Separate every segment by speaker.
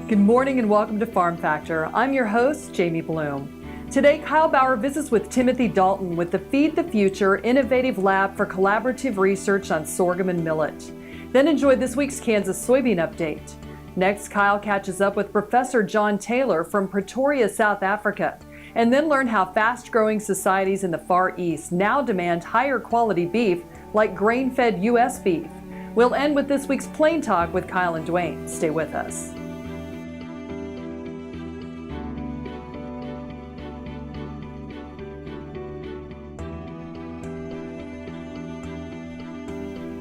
Speaker 1: Good morning and welcome to Farm Factor. I'm your host, Jamie Bloom. Today, Kyle Bauer visits with Timothy Dalton with the Feed the Future Innovative Lab for Collaborative Research on Sorghum and Millet. Then enjoy this week's Kansas Soybean update. Next, Kyle catches up with Professor John Taylor from Pretoria, South Africa, and then learn how fast-growing societies in the Far East now demand higher quality beef like grain-fed U.S. beef. We'll end with this week's Plain Talk with Kyle and Duane. Stay with us.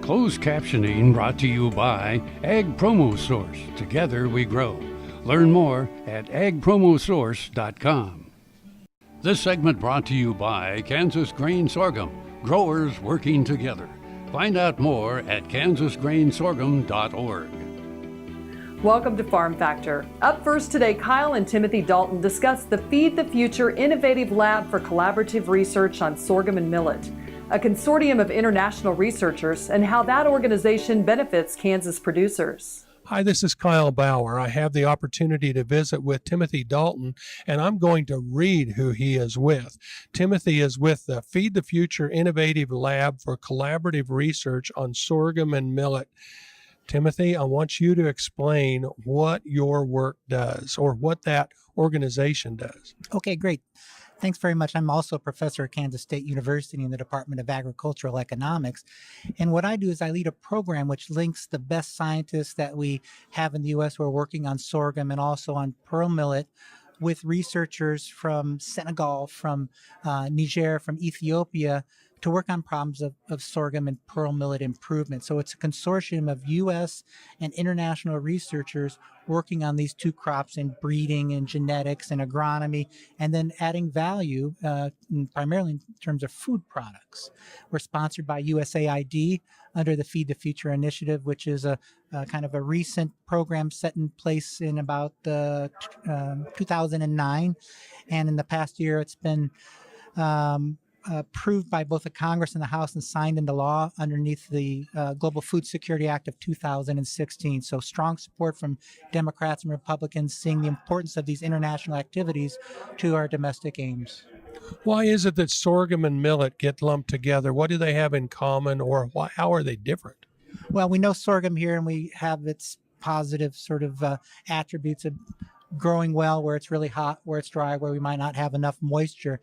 Speaker 2: Closed captioning brought to you by Ag Promo Source. Together we grow. Learn more at agpromosource.com. This segment brought to you by Kansas Grain Sorghum. Growers working together. Find out more at kansasgrainsorghum.org.
Speaker 1: Welcome to Farm Factor. Up first today, Kyle and Timothy Dalton discuss the Feed the Future Innovative Lab for Collaborative Research on Sorghum and Millet, a consortium of international researchers, and how that organization benefits Kansas producers.
Speaker 3: Hi, this is Kyle Bauer. I have the opportunity to visit with Timothy Dalton, and I'm going to read who he is with. Timothy is with the Feed the Future Innovative Lab for Collaborative Research on Sorghum and Millet. Timothy, I want you to explain what your work does, or what that organization does.
Speaker 4: Okay, great. Thanks very much. I'm also a professor at Kansas State University in the Department of Agricultural Economics. And what I do is I lead a program which links the best scientists that we have in the U.S. who are working on sorghum and also on pearl millet with researchers from Senegal, from Niger, from Ethiopia, to work on problems of sorghum and pearl millet improvement. So it's a consortium of U.S. and international researchers working on these two crops in breeding and genetics and agronomy, and then adding value primarily in terms of food products. We're sponsored by USAID under the Feed the Future initiative, which is a kind of a recent program set in place in about 2009. And in the past year, it's been approved by both the Congress and the House and signed into law underneath the Global Food Security Act of 2016. So strong support from Democrats and Republicans seeing the importance of these international activities to our domestic aims.
Speaker 3: Why is it that sorghum and millet get lumped together? What do they have in common, or how are they different?
Speaker 4: Well, we know sorghum here, and we have its positive sort of attributes of growing well where it's really hot, where it's dry, where we might not have enough moisture.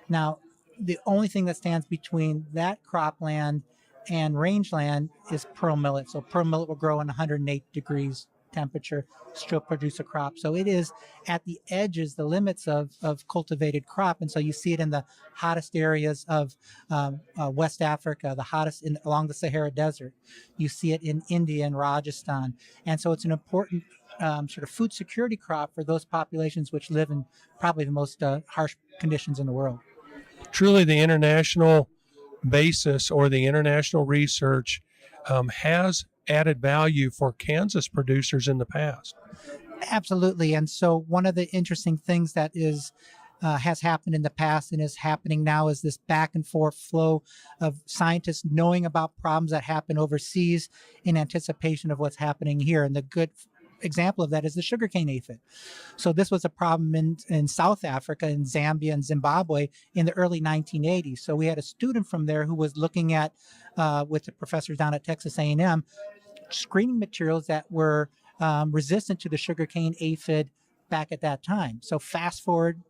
Speaker 4: Now, the only thing that stands between that cropland and rangeland is pearl millet. So pearl millet will grow in 108 degrees temperature, still produce a crop. So it is at the edges, the limits of cultivated crop. And so you see it in the hottest areas of West Africa, the hottest along the Sahara Desert. You see it in India and Rajasthan. And so it's an important sort of food security crop for those populations which live in probably the most harsh conditions in the world.
Speaker 3: Truly, the international basis or the international research has added value for Kansas producers in the past.
Speaker 4: Absolutely. And so one of the interesting things that has happened in the past and is happening now is this back and forth flow of scientists knowing about problems that happen overseas in anticipation of what's happening here. And the good example of that is the sugarcane aphid. So this was a problem in South Africa, in Zambia and Zimbabwe in the early 1980s. So we had a student from there who was looking at, with the professors down at Texas A&M, screening materials that were resistant to the sugarcane aphid back at that time. So fast forward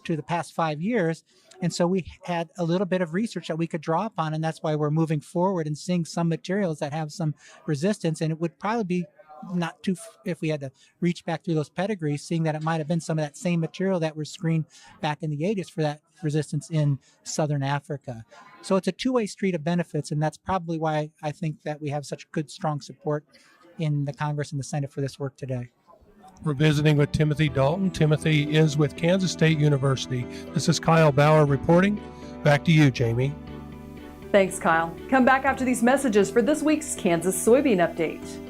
Speaker 4: to the past 5 years, and so we had a little bit of research that we could draw upon, and that's why we're moving forward and seeing some materials that have some resistance, and it would probably be not too, if we had to reach back through those pedigrees, seeing that it might have been some of that same material that was screened back in the 80s for that resistance in Southern Africa. So it's a two-way street of benefits, and that's probably why I think that we have such good, strong support in the Congress and the Senate for this work today.
Speaker 3: We're visiting with Timothy Dalton. Timothy is with Kansas State University. This is Kyle Bauer reporting. Back to you, Jamie.
Speaker 1: Thanks, Kyle. Come back after these messages for this week's Kansas Soybean Update.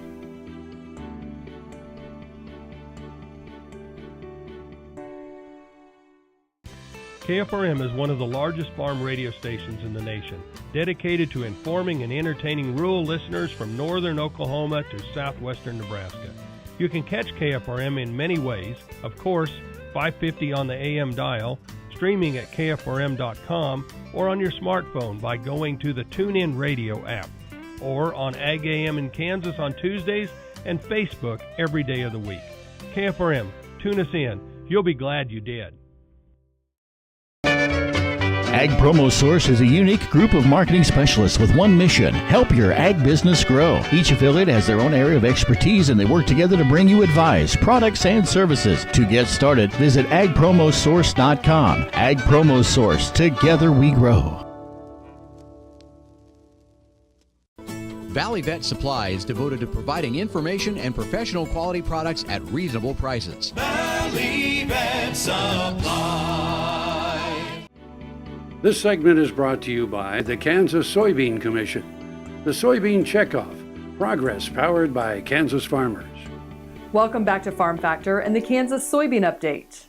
Speaker 5: KFRM is one of the largest farm radio stations in the nation, dedicated to informing and entertaining rural listeners from northern Oklahoma to southwestern Nebraska. You can catch KFRM in many ways. Of course, 550 on the AM dial, streaming at kfrm.com, or on your smartphone by going to the TuneIn Radio app, or on Ag AM in Kansas on Tuesdays and Facebook every day of the week. KFRM, tune us in. You'll be glad you did.
Speaker 6: Ag Promo Source is a unique group of marketing specialists with one mission: help your ag business grow. Each affiliate has their own area of expertise, and they work together to bring you advice, products, and services. To get started, visit agpromosource.com. Ag Promo Source. Together we grow.
Speaker 7: Valley Vet Supply is devoted to providing information and professional quality products at reasonable prices.
Speaker 8: Valley Vet Supply.
Speaker 2: This segment is brought to you by the Kansas Soybean Commission. The Soybean Checkoff. Progress powered by Kansas farmers.
Speaker 1: Welcome back to Farm Factor and the Kansas Soybean Update.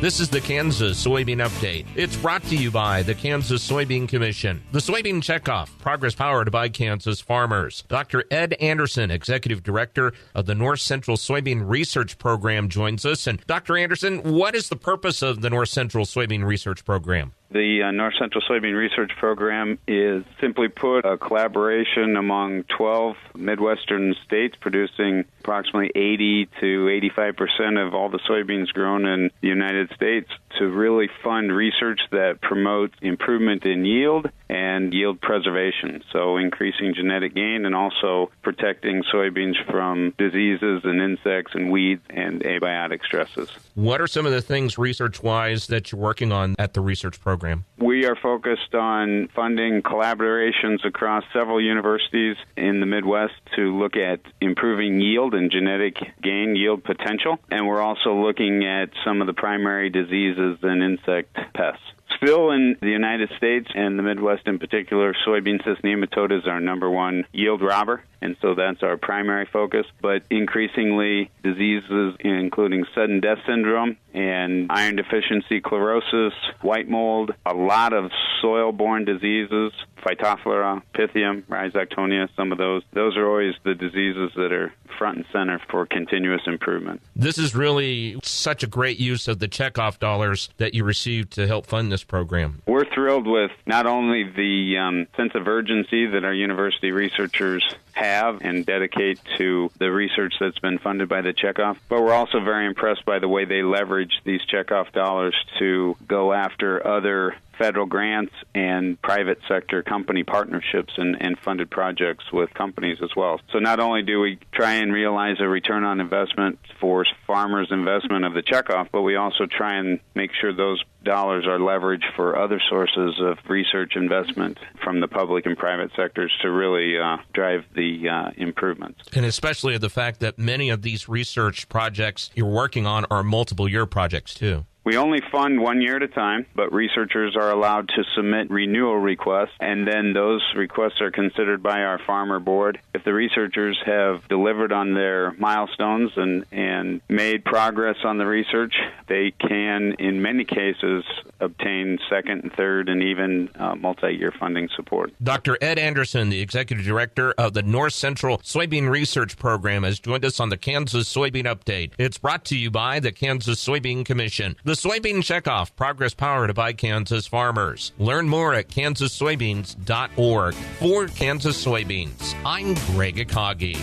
Speaker 9: This is the Kansas Soybean Update. It's brought to you by the Kansas Soybean Commission. The Soybean Checkoff, progress powered by Kansas farmers. Dr. Ed Anderson, Executive Director of the North Central Soybean Research Program, joins us. And Dr. Anderson, what is the purpose of the North Central Soybean Research Program?
Speaker 10: The North Central Soybean Research Program is, simply put, a collaboration among 12 Midwestern states producing approximately 80 to 85% of all the soybeans grown in the United States to really fund research that promotes improvement in yield and yield preservation, so increasing genetic gain and also protecting soybeans from diseases and insects and weeds and abiotic stresses.
Speaker 9: What are some of the things research-wise that you're working on at the research program?
Speaker 10: We are focused on funding collaborations across several universities in the Midwest to look at improving yield and genetic gain, yield potential, and we're also looking at some of the primary diseases and insect pests. Still in the United States and the Midwest in particular, soybean cyst nematode is our number one yield robber, and so that's our primary focus. But increasingly, diseases including sudden death syndrome and iron deficiency sclerosis, white mold, a lot of soil-borne diseases, Phytophthora, Pythium, Rhizoctonia, some of those are always the diseases that are front and center for continuous improvement.
Speaker 9: This is really such a great use of the checkoff dollars that you received to help fund this program.
Speaker 10: We're thrilled with not only the sense of urgency that our university researchers have and dedicate to the research that's been funded by the checkoff, but we're also very impressed by the way they leverage these checkoff dollars to go after other federal grants and private sector company partnerships and funded projects with companies as well. So not only do we try and realize a return on investment for farmers' investment of the checkoff, but we also try and make sure those dollars are leveraged for other sources of research investment from the public and private sectors to really drive the improvements.
Speaker 9: And especially the fact that many of these research projects you're working on are multiple-year projects, too.
Speaker 10: We only fund 1 year at a time, but researchers are allowed to submit renewal requests, and then those requests are considered by our farmer board. If the researchers have delivered on their milestones and made progress on the research, they can, in many cases, obtain second and third and even multi-year funding support.
Speaker 9: Dr. Ed Anderson, the Executive Director of the North Central Soybean Research Program, has joined us on the Kansas Soybean Update. It's brought to you by the Kansas Soybean Commission. The Soybean Checkoff, progress powered by Kansas farmers. Learn more at kansassoybeans.org. For Kansas Soybeans, I'm Greg Akagi.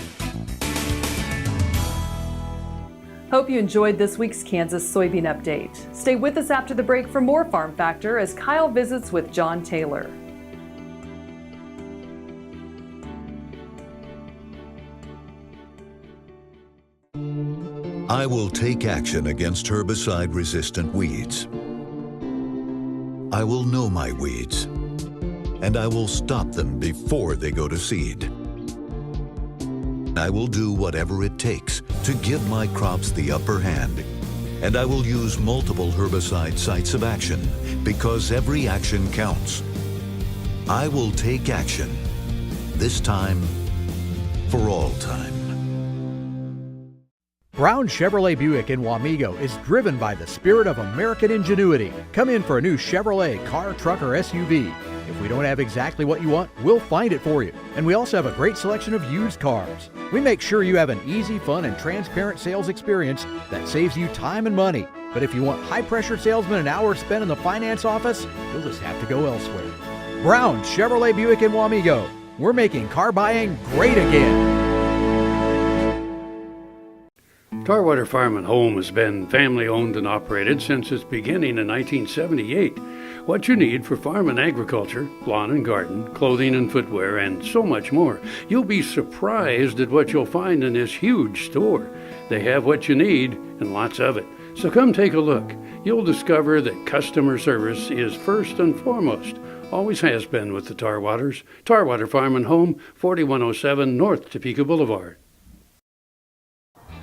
Speaker 1: Hope you enjoyed this week's Kansas Soybean Update. Stay with us after the break for more Farm Factor as Kyle visits with John Taylor.
Speaker 11: I will take action against herbicide-resistant weeds. I will know my weeds, and I will stop them before they go to seed. I will do whatever it takes to give my crops the upper hand, and I will use multiple herbicide sites of action because every action counts. I will take action, this time for all time.
Speaker 12: Brown Chevrolet Buick in Wamego is driven by the spirit of American ingenuity. Come in for a new Chevrolet car, truck, or SUV. If we don't have exactly what you want, we'll find it for you. And we also have a great selection of used cars. We make sure you have an easy, fun, and transparent sales experience that saves you time and money. But if you want high-pressure salesmen and hours spent in the finance office, you'll just have to go elsewhere. Brown Chevrolet Buick in Wamego. We're making car buying great again.
Speaker 2: Tarwater Farm and Home has been family owned and operated since its beginning in 1978. What you need for farm and agriculture, lawn and garden, clothing and footwear, and so much more. You'll be surprised at what you'll find in this huge store. They have what you need and lots of it. So come take a look. You'll discover that customer service is first and foremost. Always has been with the Tarwaters. Tarwater Farm and Home, 4107 North Topeka Boulevard.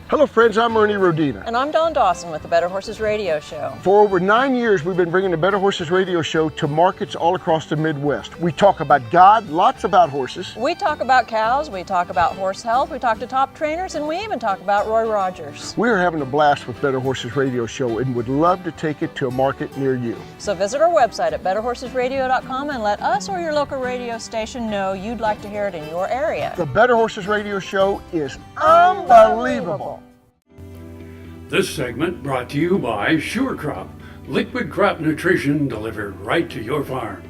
Speaker 13: Hello friends, I'm Ernie Rodina.
Speaker 14: And I'm Dawn Dawson with the Better Horses Radio Show.
Speaker 13: For over 9 years, we've been bringing the Better Horses Radio Show to markets all across the Midwest. We talk about God, lots about horses.
Speaker 14: We talk about cows, we talk about horse health, we talk to top trainers, and we even talk about Roy Rogers.
Speaker 13: We're having a blast with Better Horses Radio Show and would love to take it to a market near you.
Speaker 14: So visit our website at betterhorsesradio.com and let us or your local radio station know you'd like to hear it in your area.
Speaker 13: The Better Horses Radio Show is unbelievable.
Speaker 2: This segment brought to you by Sure Crop, liquid crop nutrition delivered right to your farm.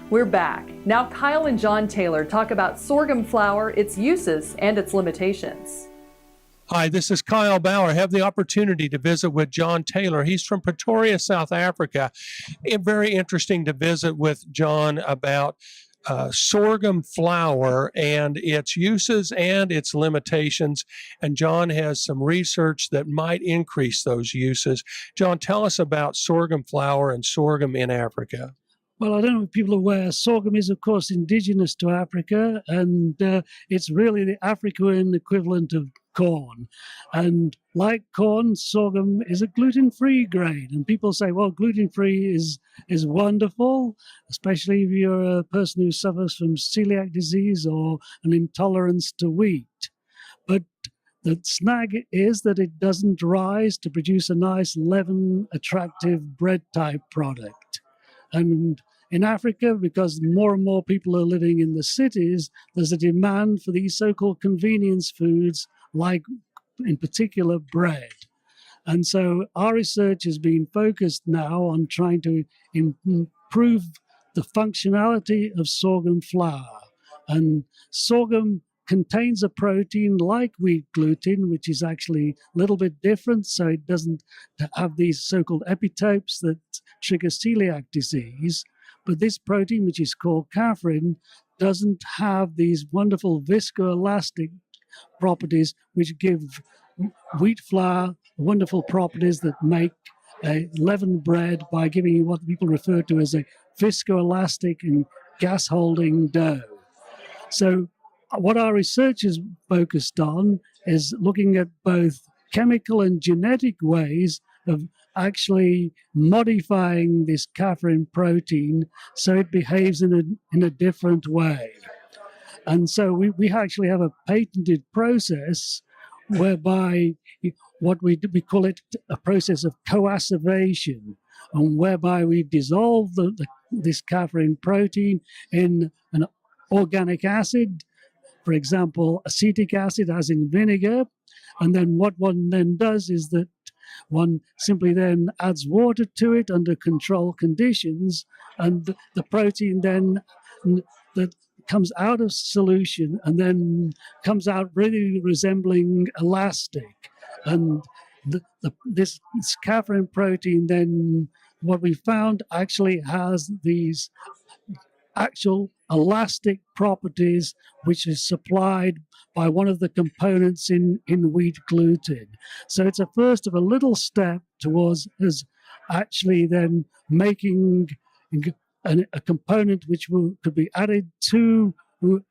Speaker 1: We're back. Now Kyle and John Taylor talk about sorghum flour, its uses, and its limitations.
Speaker 3: Hi, this is Kyle Bauer. I have the opportunity to visit with John Taylor. He's from Pretoria, South Africa. Very interesting to visit with John about sorghum flour and its uses and its limitations. And John has some research that might increase those uses. John, tell us about sorghum flour and sorghum in Africa.
Speaker 15: Well, I don't know if people are aware, sorghum is, of course, indigenous to Africa, and it's really the African equivalent of corn. And like corn, sorghum is a gluten-free grain. And people say, well, gluten-free is wonderful, especially if you're a person who suffers from celiac disease or an intolerance to wheat. But the snag is that it doesn't rise to produce a nice leaven, attractive bread-type product. And in Africa, because more and more people are living in the cities, there's a demand for these so-called convenience foods, like in particular bread. And so our research has been focused now on trying to improve the functionality of sorghum flour. And sorghum contains a protein like wheat gluten, which is actually a little bit different, so it doesn't have these so-called epitopes that trigger celiac disease. But this protein, which is called caffeine, doesn't have these wonderful viscoelastic properties which give wheat flour wonderful properties that make a leavened bread by giving you what people refer to as a viscoelastic and gas-holding dough. So what our research is focused on is looking at both chemical and genetic ways of actually modifying this caffeine protein so it behaves in a different way. And so we actually have a patented process whereby what we call it a process of coactivation, and whereby we dissolve this caffeine protein in an organic acid, for example, acetic acid as in vinegar. And then what one then does is that one simply then adds water to it under controlled conditions, and the protein then that comes out of solution and then comes out really resembling elastic. And this caffeine protein then, what we found, actually has these actual elastic properties which is supplied by one of the components in wheat gluten. So it's a first of a little step towards us actually then making a component which could be added to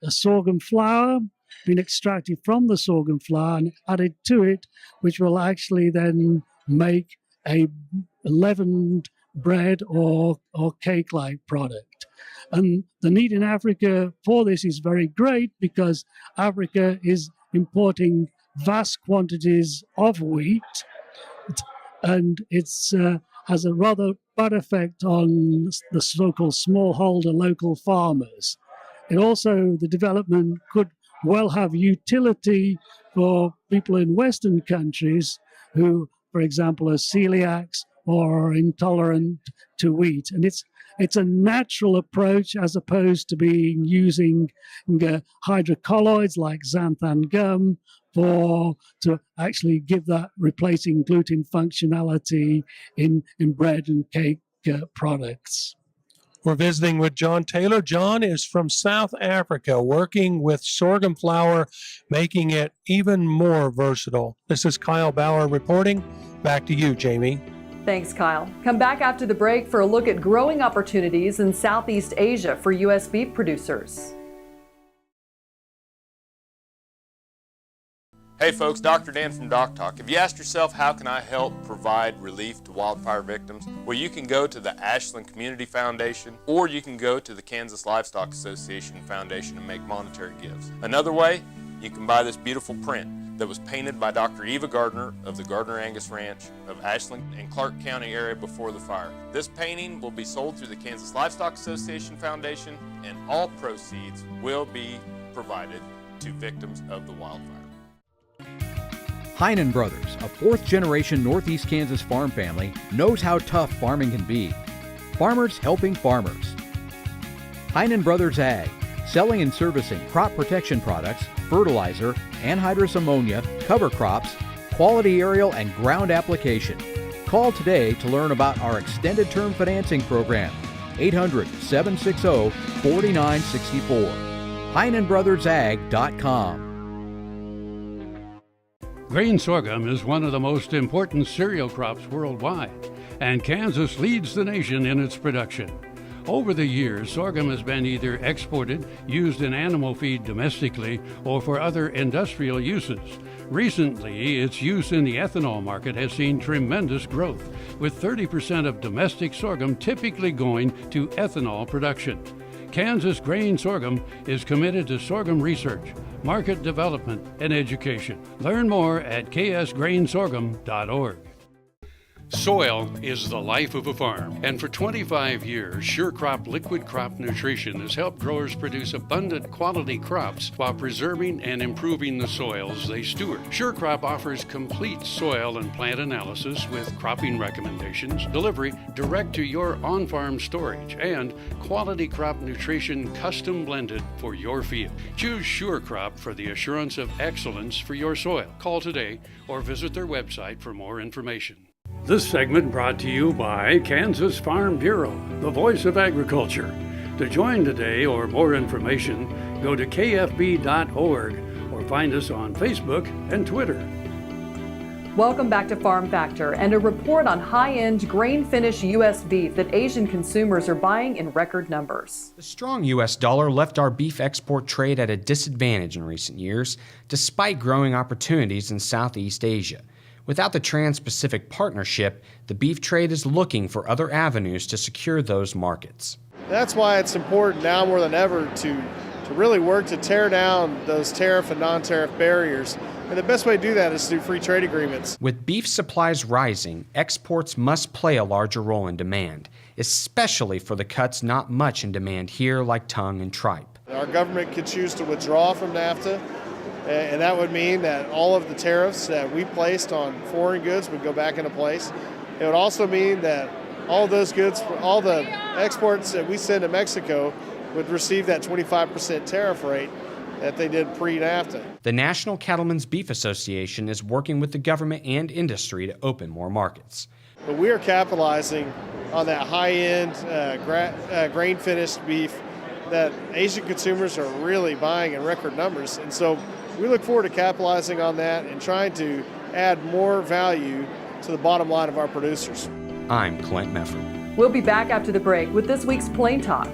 Speaker 15: a sorghum flour, being extracted from the sorghum flour and added to it, which will actually then make a leavened bread or cake-like product. And the need in Africa for this is very great because Africa is importing vast quantities of wheat, and it's has a rather bad effect on the so-called smallholder local farmers. It also, the development could well have utility for people in Western countries who, for example, are celiacs or are intolerant to wheat. And it's a natural approach as opposed to using hydrocolloids like xanthan gum to actually give that replacing gluten functionality in bread and cake products.
Speaker 3: We're visiting with John Taylor. John is from South Africa, working with sorghum flour, making it even more versatile. This is Kyle Bauer reporting. Back to you, Jamie.
Speaker 1: Thanks, Kyle. Come back after the break for a look at growing opportunities in Southeast Asia for U.S. beef producers.
Speaker 16: Hey folks, Dr. Dan from Doc Talk. Have you asked yourself, how can I help provide relief to wildfire victims? Well, you can go to the Ashland Community Foundation, or you can go to the Kansas Livestock Association Foundation and make monetary gifts. Another way, you can buy this beautiful print that was painted by Dr. Eva Gardner of the Gardner Angus Ranch of Ashland and Clark County area before the fire. This painting will be sold through the Kansas Livestock Association Foundation, and all proceeds will be provided to victims of the wildfire.
Speaker 12: Heinen Brothers, a fourth-generation Northeast Kansas farm family, knows how tough farming can be. Farmers helping farmers. Heinen Brothers Ag, selling and servicing crop protection products, fertilizer, anhydrous ammonia, cover crops, quality aerial and ground application. Call today to learn about our extended term financing program. 800-760-4964. HeinenBrothersAg.com.
Speaker 2: Grain sorghum is one of the most important cereal crops worldwide, and Kansas leads the nation in its production. Over the years, sorghum has been either exported, used in animal feed domestically, or for other industrial uses. Recently, its use in the ethanol market has seen tremendous growth, with 30% of domestic sorghum typically going to ethanol production. Kansas Grain Sorghum is committed to sorghum research, market development, and education. Learn more at ksgrainsorghum.org. Soil is the life of a farm, and for 25 years, SureCrop Liquid Crop Nutrition has helped growers produce abundant quality crops while preserving and improving the soils they steward. SureCrop offers complete soil and plant analysis with cropping recommendations, delivery direct to your on-farm storage, and quality crop nutrition custom blended for your field. Choose SureCrop for the assurance of excellence for your soil. Call today or visit their website for more information. This segment brought to you by Kansas Farm Bureau, the voice of agriculture. To join today or more information, go to kfb.org or find us on Facebook and Twitter.
Speaker 1: Welcome back to Farm Factor and a report on high-end grain-finished U.S. beef that Asian consumers are buying in record numbers.
Speaker 17: The strong U.S. dollar left our beef export trade at a disadvantage in recent years, despite growing opportunities in Southeast Asia. Without the Trans-Pacific Partnership, the beef trade is looking for other avenues to secure those markets.
Speaker 18: That's why it's important now more than ever to really work to tear down those tariff and non-tariff barriers. And the best way to do that is through free trade agreements.
Speaker 17: With beef supplies rising, exports must play a larger role in demand, especially for the cuts not much in demand here like tongue and tripe.
Speaker 18: Our government could choose to withdraw from NAFTA, and that would mean that all of the tariffs that we placed on foreign goods would go back into place. It would also mean that all those goods, all the exports that we send to Mexico would receive that 25% tariff rate that they did pre-NAFTA.
Speaker 17: The National Cattlemen's Beef Association is working with the government and industry to open more markets.
Speaker 18: But we are capitalizing on that high-end grain-finished beef that Asian consumers are really buying in record numbers. And so we look forward to capitalizing on that and trying to add more value to the bottom line of our producers.
Speaker 17: I'm Clint Mefford.
Speaker 1: We'll be back after the break with this week's Plain Talk.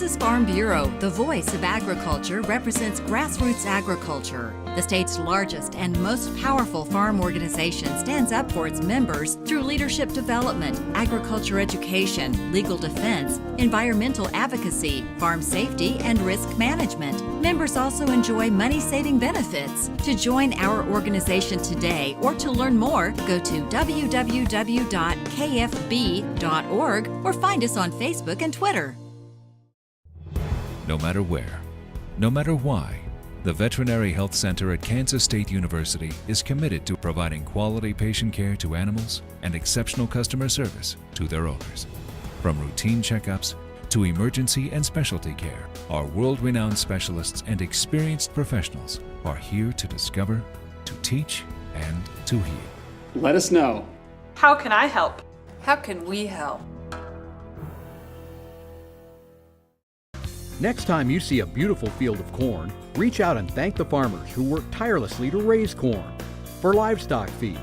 Speaker 19: Kansas Farm Bureau, the voice of agriculture, represents grassroots agriculture. The state's largest and most powerful farm organization stands up for its members through leadership development, agriculture education, legal defense, environmental advocacy, farm safety, and risk management. Members also enjoy money-saving benefits. To join our organization today or to learn more, go to www.kfb.org or find us on Facebook and Twitter.
Speaker 20: No matter where, no matter why, the Veterinary Health Center at Kansas State University is committed to providing quality patient care to animals and exceptional customer service to their owners. From routine checkups to emergency and specialty care, our world-renowned specialists and experienced professionals are here to discover, to teach, and to heal.
Speaker 21: Let us know.
Speaker 22: How can I help?
Speaker 23: How can we help?
Speaker 12: Next time you see a beautiful field of corn, reach out and thank the farmers who work tirelessly to raise corn for livestock feed,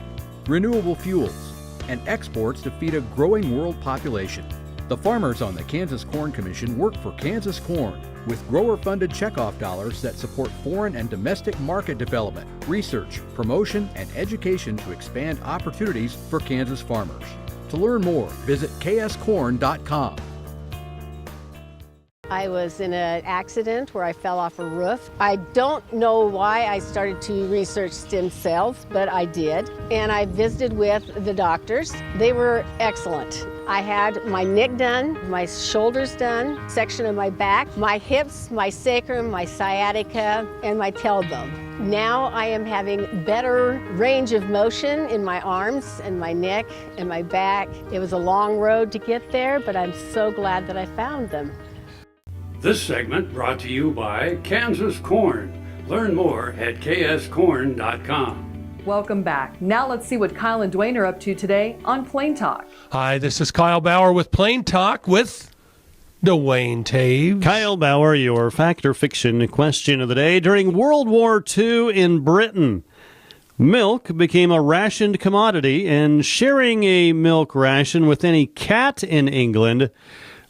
Speaker 12: renewable fuels, and exports to feed a growing world population. The farmers on the Kansas Corn Commission work for Kansas Corn with grower-funded checkoff dollars that support foreign and domestic market development, research, promotion, and education to expand opportunities for Kansas farmers. To learn more, visit kscorn.com.
Speaker 24: I was in an accident where I fell off a roof. I don't know why I started to research stem cells, but I did. And I visited with the doctors. They were excellent. I had my neck done, my shoulders done, section of my back, my hips, my sacrum, my sciatica, and my tailbone. Now I am having better range of motion in my arms and my neck and my back. It was a long road to get there, but I'm so glad that I found them.
Speaker 2: This segment brought to you by Kansas Corn. Learn more at kscorn.com.
Speaker 1: Welcome back. Now let's see what Kyle and Duane are up to today on Plain Talk.
Speaker 3: Hi, this is Kyle Bauer with Plain Talk with Duane Toews.
Speaker 25: Kyle Bauer, your fact or fiction question of the day. During World War II in Britain, milk became a rationed commodity, and sharing a milk ration with any cat in England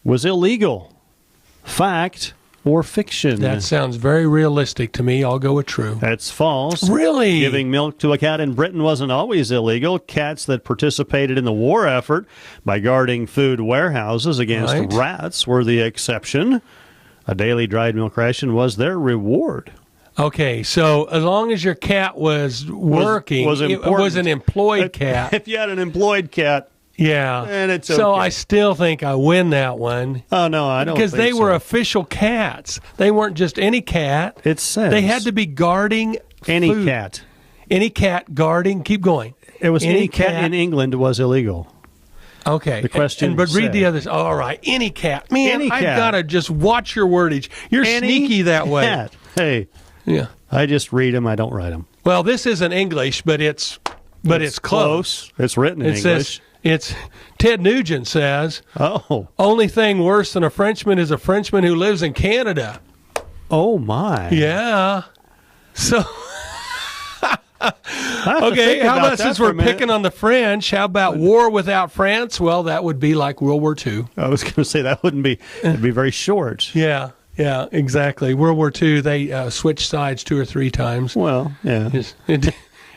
Speaker 25: was illegal. Fact or fiction?
Speaker 3: That sounds very realistic to me. I'll go with true.
Speaker 25: That's false.
Speaker 3: Really?
Speaker 25: Giving milk to a cat in Britain wasn't always illegal. Cats that participated in the war effort by guarding food warehouses against rats were the exception. A daily dried milk ration was their reward.
Speaker 3: Okay, so as long as your cat was working, it was an employed cat.
Speaker 25: If you had an employed cat,
Speaker 3: yeah,
Speaker 25: and it's
Speaker 3: so
Speaker 25: okay.
Speaker 3: I still think I win that one.
Speaker 25: Oh no, I don't.
Speaker 3: Because
Speaker 25: think
Speaker 3: they
Speaker 25: so.
Speaker 3: were official cats. They weren't just any cat.
Speaker 25: It says
Speaker 3: they had to be guarding
Speaker 25: any
Speaker 3: food.
Speaker 25: cat.
Speaker 3: Any cat guarding. Keep going.
Speaker 25: It was any cat in England was illegal.
Speaker 3: Okay.
Speaker 25: The question,
Speaker 3: but read the others. All right, any cat. Man,
Speaker 25: Any
Speaker 3: I've
Speaker 25: cat.
Speaker 3: got to just watch your wordage. You're
Speaker 25: Any
Speaker 3: sneaky that way.
Speaker 25: cat. Hey,
Speaker 3: yeah.
Speaker 25: I just read them. I don't write them.
Speaker 3: Well, this isn't English, but it's close.
Speaker 25: It's written in English.
Speaker 3: It's Ted Nugent says,
Speaker 25: "Oh,
Speaker 3: only thing worse than a Frenchman is a Frenchman who lives in Canada."
Speaker 25: Oh my!
Speaker 3: Yeah. So, okay. How about since we're picking on the French? How about war without France? Well, that would be like World War II.
Speaker 25: I was going to say that wouldn't be. It'd be very short.
Speaker 3: Yeah. Yeah. Exactly. World War II. They switched sides 2 or 3 times.
Speaker 25: Well, yeah.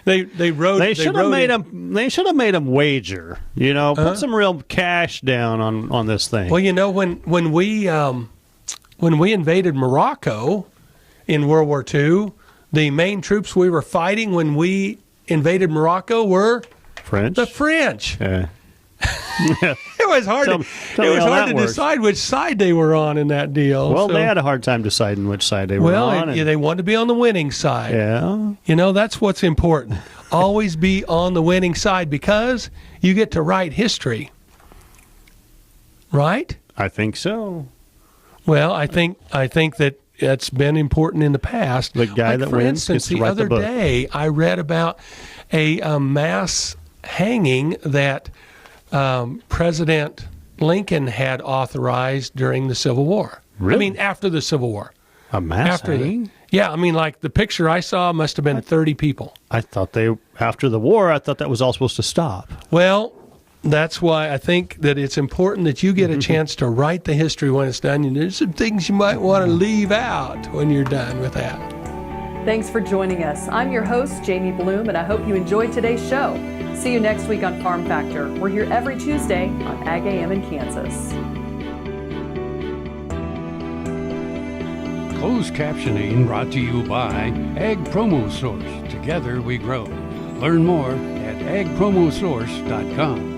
Speaker 3: They
Speaker 25: should have made them. They should have made them wager. You know, put some real cash down on this thing.
Speaker 3: Well, you know, when we invaded Morocco in World War II, the main troops we were fighting when we invaded Morocco were
Speaker 25: French.
Speaker 3: The French.
Speaker 25: Yeah.
Speaker 3: It was hard. It was hard to decide which side they were on in that deal.
Speaker 25: Well, they had a hard time deciding which side they were on.
Speaker 3: Well, they wanted to be on the winning side.
Speaker 25: Yeah.
Speaker 3: You know, that's what's important. Always be on the winning side because you get to write history. Right?
Speaker 25: I think so.
Speaker 3: Well, I think that it's been important in the past.
Speaker 25: The guy that wins gets to write the book.
Speaker 3: The other day, I read about a mass hanging that President Lincoln had authorized during the Civil War.
Speaker 25: Really?
Speaker 3: I mean, after the Civil War.
Speaker 25: A mass hanging?
Speaker 3: Yeah, I mean, like the picture I saw must have been 30 people.
Speaker 25: I thought after the war, I thought that was all supposed to stop.
Speaker 3: Well, That's why I think that it's important that you get a chance to write the history when it's done. And there's some things you might want to leave out when you're done with that.
Speaker 1: Thanks for joining us. I'm your host, Jamie Bloom, and I hope you enjoyed today's show. See you next week on Farm Factor. We're here every Tuesday on Ag AM in Kansas.
Speaker 2: Closed captioning brought to you by Ag Promo Source. Together we grow. Learn more at agpromosource.com.